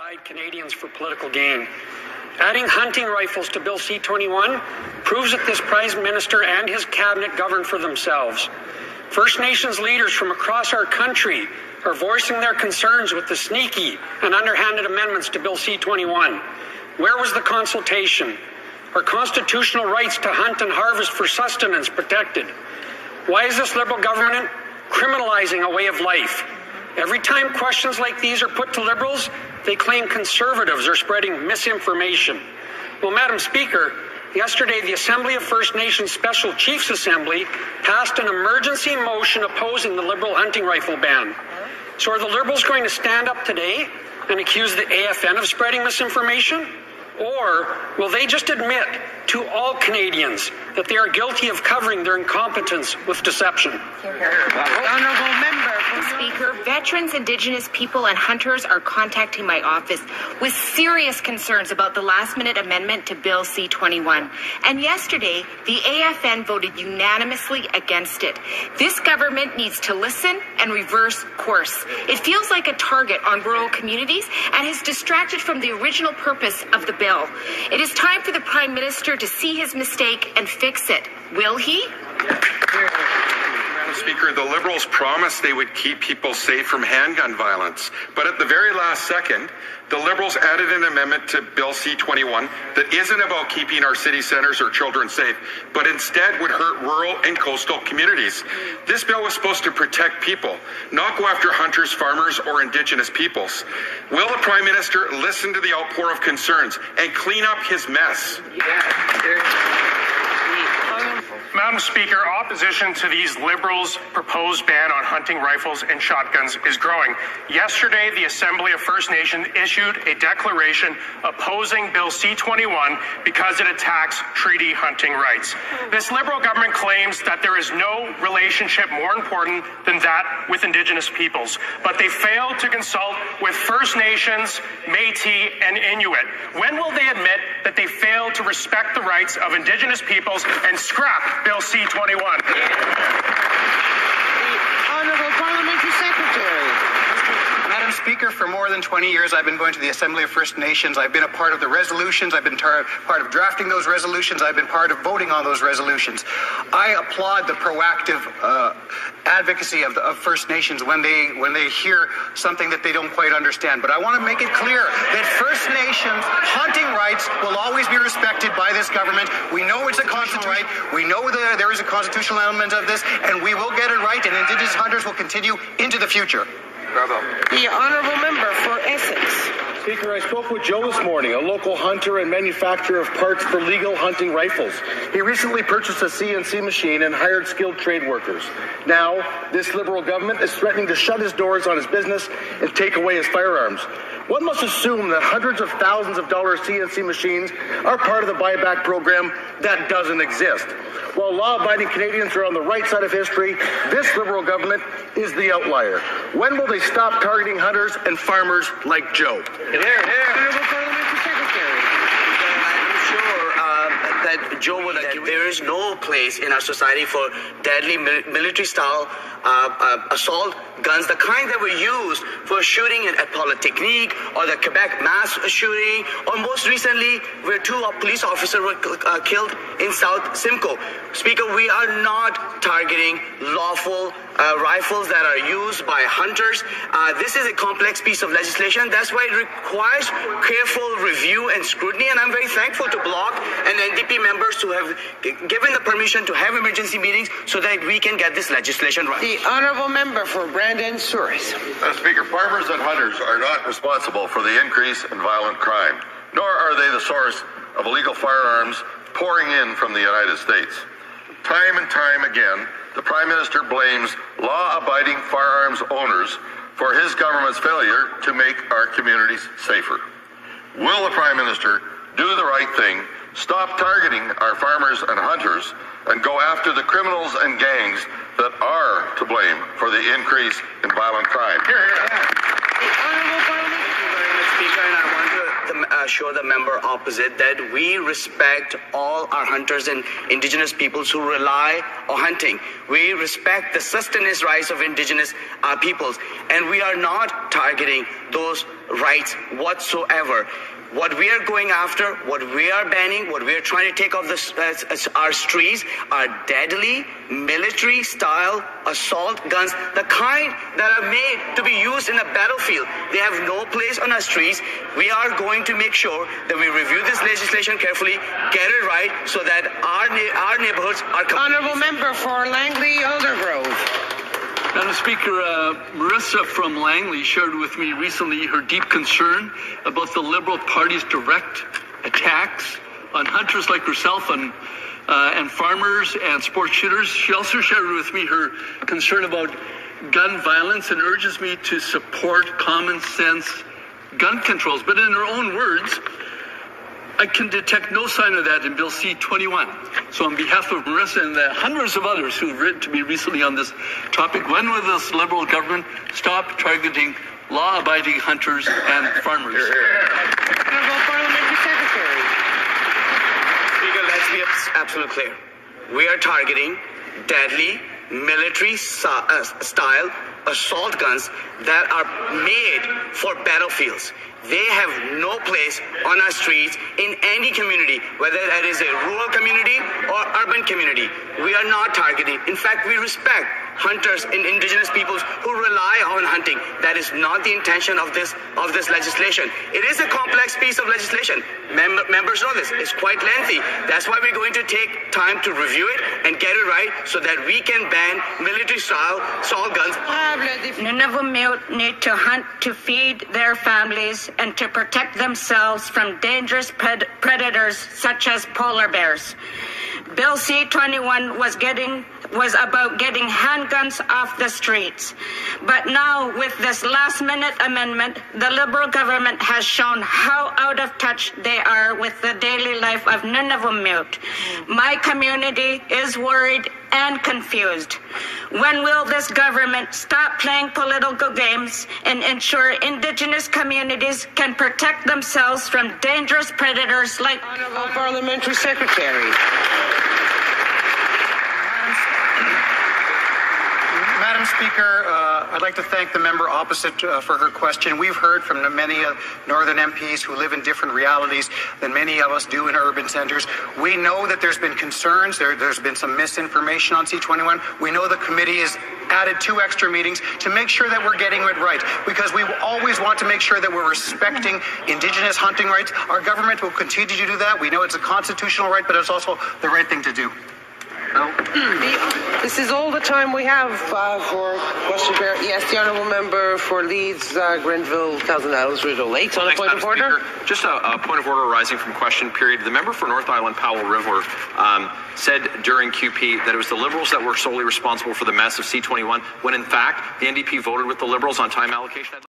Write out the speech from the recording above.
divide Canadians for political gain. Adding hunting rifles to Bill C-21 proves that this Prime Minister and his cabinet govern for themselves. First Nations leaders from across our country are voicing their concerns with the sneaky and underhanded amendments to Bill C-21. Where was the consultation? Are constitutional rights to hunt and harvest for sustenance protected? Why is this Liberal government criminalizing a way of life? Every time questions like these are put to Liberals, they claim Conservatives are spreading misinformation. Well, Madam Speaker, yesterday the Assembly of First Nations Special Chiefs Assembly passed an emergency motion opposing the Liberal hunting rifle ban. So are the Liberals going to stand up today and accuse the AFN of spreading misinformation? Or will they just admit to all Canadians that they are guilty of covering their incompetence with deception? Honourable Member. Speaker, veterans, Indigenous people and hunters are contacting my office with serious concerns about the last-minute amendment to Bill C-21. And yesterday, the AFN voted unanimously against it. This government needs to listen and reverse course. It feels like a target on rural communities and has distracted from the original purpose of the bill. It is time for the Prime Minister to see his mistake and fix it. Will he? Madam Speaker, the Liberals promised they would keep people safe from handgun violence, but at the very last second, the Liberals added an amendment to Bill C-21 that isn't about keeping our city centres or children safe, but instead would hurt rural and coastal communities. This bill was supposed to protect people, not go after hunters, farmers, or Indigenous peoples. Will the Prime Minister listen to the outpour of concerns and clean up his mess? Madam Speaker, opposition to these Liberals' proposed ban on hunting rifles and shotguns is growing. Yesterday, the Assembly of First Nations issued a declaration opposing Bill C-21 because it attacks treaty hunting rights. This Liberal government claims that there is no relationship more important than that with Indigenous peoples, but they failed to consult with First Nations, Métis, and Inuit. When will they admit that they failed to respect the rights of Indigenous peoples and scrap Bill C-21? Honourable Parliamentary Secretary. Madam Speaker, for more than 20 years I've been going to the Assembly of First Nations. I've been a part of the resolutions. I've been part of drafting those resolutions. I've been part of voting on those resolutions. I applaud the proactive advocacy of First Nations when they hear something that they don't quite understand. But I want to make it clear that First Nations hunting rights will always be respected by this government. We know it's a constitutional right. We know that there is a constitutional element of this, and we will get it right, and Indigenous hunters will continue into the future. The Honourable Member for Essex. Speaker, I spoke with Joe this morning, a local hunter and manufacturer of parts for legal hunting rifles. He recently purchased a CNC machine and hired skilled trade workers. Now, this Liberal government is threatening to shut his doors on his business and take away his firearms. One must assume that hundreds of thousands of dollars CNC machines are part of the buyback program that doesn't exist. While law-abiding Canadians are on the right side of history, this Liberal government is the outlier. When will they stop targeting hunters and farmers like Joe? That Joe would argue there is no place in our society for deadly military-style assault guns, the kind that were used for shooting at Polytechnique or the Quebec mass shooting, or most recently where two police officers were killed in South Simcoe. Speaker, we are not targeting lawful rifles that are used by hunters. This is a complex piece of legislation. That's why it requires careful review and scrutiny, and I'm very thankful to Bloc and NDP members to have given the permission to have emergency meetings so that we can get this legislation right. The Honourable Member for Brandon Souris. Speaker, farmers and hunters are not responsible for the increase in violent crime, nor are they the source of illegal firearms pouring in from the United States. Time and time again, the Prime Minister blames law-abiding firearms owners for his government's failure to make our communities safer. Will the Prime Minister do the right thing, stop targeting our farmers and hunters, and go after the criminals and gangs that are to blame for the increase in violent crime? Speaker, and I want to assure the member opposite that we respect all our hunters and Indigenous peoples who rely on hunting. We respect the sustenance rights of Indigenous peoples, and we are not not targeting those rights whatsoever. What we are going after, what we are banning, what we are trying to take off our streets are deadly military-style assault guns, the kind that are made to be used in a battlefield. They have no place on our streets. We are going to make sure that we review this legislation carefully, get it right, so that our neighborhoods are... Honourable Member for Langley-Aldergrove. Madam Speaker, Marissa from Langley shared with me recently her deep concern about the Liberal Party's direct attacks on hunters like herself and farmers and sport shooters. She also shared with me her concern about gun violence and urges me to support common sense gun controls. But in her own words, I can detect no sign of that in Bill C-21. So on behalf of Marissa and the hundreds of others who have written to me recently on this topic, when will this Liberal government stop targeting law-abiding hunters and farmers? Honourable Parliamentary Secretary. Speaker, let's be absolutely clear. We are targeting deadly military-style assault guns that are made for battlefields. They have no place on our streets in any community, whether that is a rural community or urban community. We are not targeting. In fact, we respect hunters and indigenous peoples who rely on hunting. That is not the intention of this legislation. It is a complex piece of legislation. Members know this. It's quite lengthy. That's why we're going to take time to review it and get it right so that we can ban military-style assault guns. Nunavut need to hunt to feed their families and to protect themselves from dangerous predators such as polar bears. Bill C-21 was about getting handguns off the streets. But now, with this last-minute amendment, the Liberal government has shown how out of touch they are with the daily life of Nunavut. My community is worried and confused. When will this government stop playing political games and ensure Indigenous communities can protect themselves from dangerous predators like... Honourable Parliamentary Secretary. Madam Speaker, I'd like to thank the member opposite for her question. We've heard from many Northern MPs who live in different realities than many of us do in urban centres. We know that there's been concerns. There's been some misinformation on C-21. We know the committee has added 2 extra meetings to make sure that we're getting it right, because we always want to make sure that we're respecting Indigenous hunting rights. Our government will continue to do that. We know it's a constitutional right, but it's also the right thing to do. This is all the time we have for question period. Yes, the honourable member for Leeds, Grenville, Thousand Isles, Rideau Lakes. On a point of order. Just a point of order arising from question period. The member for North Island, Powell River, said during QP that it was the Liberals that were solely responsible for the mess of C-21, when in fact the NDP voted with the Liberals on time allocation.